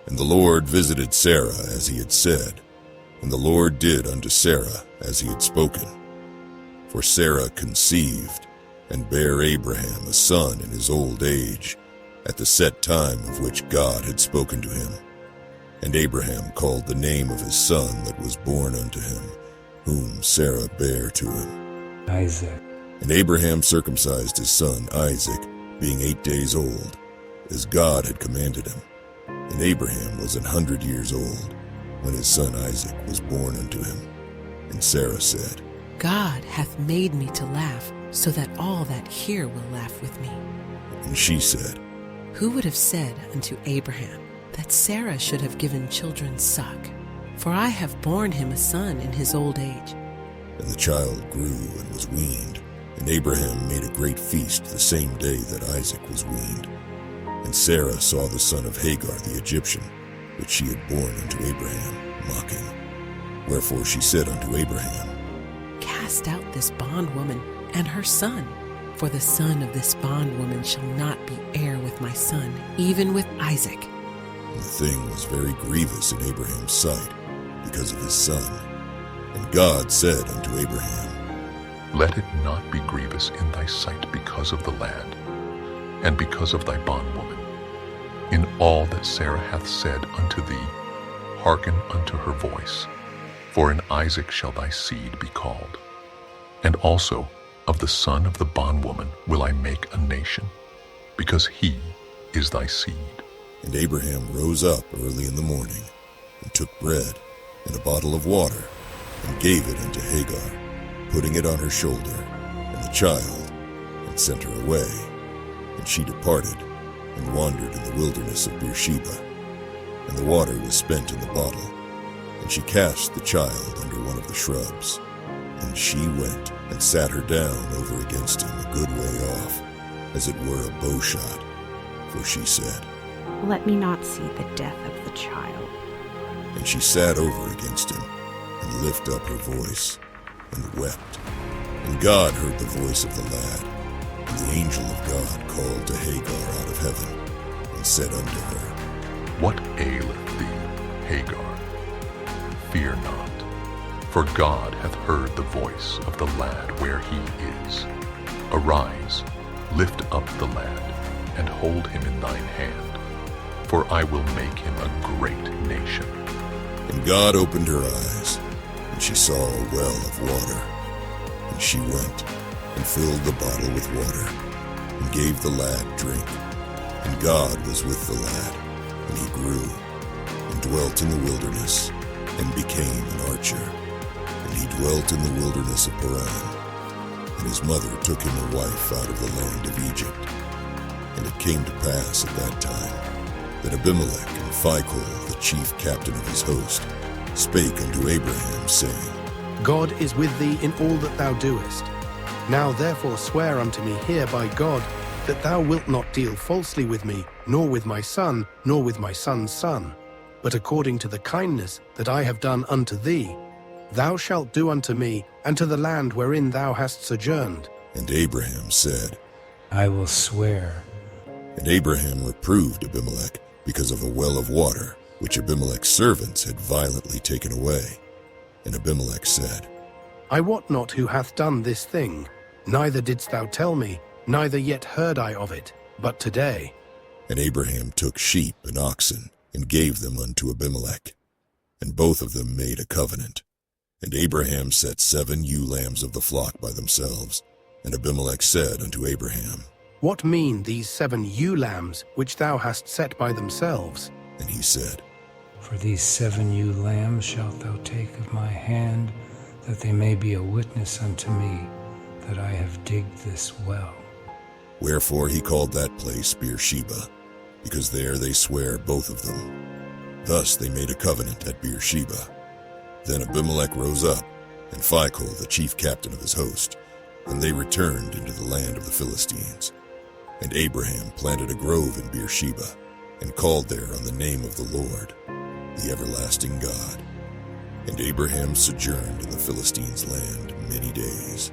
And the Lord visited Sarah as he had said, and the Lord did unto Sarah as he had spoken. For Sarah conceived, and bare Abraham a son in his old age, at the set time of which God had spoken to him. And Abraham called the name of his son that was born unto him, whom Sarah bare to him, Isaac. And Abraham circumcised his son Isaac, being 8 days old, as God had commanded him. And Abraham was 100 years old, when his son Isaac was born unto him. And Sarah said, God hath made me to laugh, so that all that hear will laugh with me. And she said, Who would have said unto Abraham that Sarah should have given children suck? For I have borne him a son in his old age. And the child grew and was weaned, and Abraham made a great feast the same day that Isaac was weaned. And Sarah saw the son of Hagar the Egyptian, which she had borne unto Abraham, mocking. Wherefore she said unto Abraham, Cast out this bondwoman and her son, for the son of this bondwoman shall not be heir with my son, even with Isaac. And the thing was very grievous in Abraham's sight, because of his son. And God said unto Abraham, Let it not be grievous in thy sight because of the lad, and because of thy bondwoman. In all that Sarah hath said unto thee, hearken unto her voice, for in Isaac shall thy seed be called. And also of the son of the bondwoman will I make a nation, because he is thy seed. And Abraham rose up early in the morning, and took bread and a bottle of water, and gave it unto Hagar, putting it on her shoulder, and the child, and sent her away. And she departed, and wandered in the wilderness of Beersheba. And the water was spent in the bottle, and she cast the child under one of the shrubs. And she went and sat her down over against him a good way off, as it were a bow shot. For she said, Let me not see the death of the child. And she sat over against him, and lifted up her voice, and wept. And God heard the voice of the lad. And the angel of God called to Hagar out of heaven, and said unto her, What aileth thee, Hagar? Fear not, for God hath heard the voice of the lad where he is. Arise, lift up the lad, and hold him in thine hand, for I will make him a great nation. And God opened her eyes, and she saw a well of water. And she went, and filled the bottle with water, and gave the lad drink. And God was with the lad, and he grew, and dwelt in the wilderness, and became an archer. And he dwelt in the wilderness of Paran. And his mother took him a wife out of the land of Egypt. And it came to pass at that time, that Abimelech and Phicol, the chief captain of his host, spake unto Abraham, saying, God is with thee in all that thou doest. Now therefore swear unto me here by God, that thou wilt not deal falsely with me, nor with my son, nor with my son's son. But according to the kindness that I have done unto thee, thou shalt do unto me, and to the land wherein thou hast sojourned. And Abraham said, I will swear. And Abraham reproved Abimelech because of a well of water, which Abimelech's servants had violently taken away. And Abimelech said, I wot not who hath done this thing, neither didst thou tell me, neither yet heard I of it, but today. And Abraham took sheep and oxen, and gave them unto Abimelech. And both of them made a covenant. And Abraham set 7 ewe lambs of the flock by themselves. And Abimelech said unto Abraham, What mean these 7 ewe lambs which thou hast set by themselves? And he said, For these 7 ewe lambs shalt thou take of my hand, that they may be a witness unto me, that I have digged this well. Wherefore he called that place Beersheba, because there they sware both of them. Thus they made a covenant at Beersheba. Then Abimelech rose up, and Phicol the chief captain of his host, and they returned into the land of the Philistines. And Abraham planted a grove in Beersheba, and called there on the name of the Lord, the everlasting God. And Abraham sojourned in the Philistines' land many days.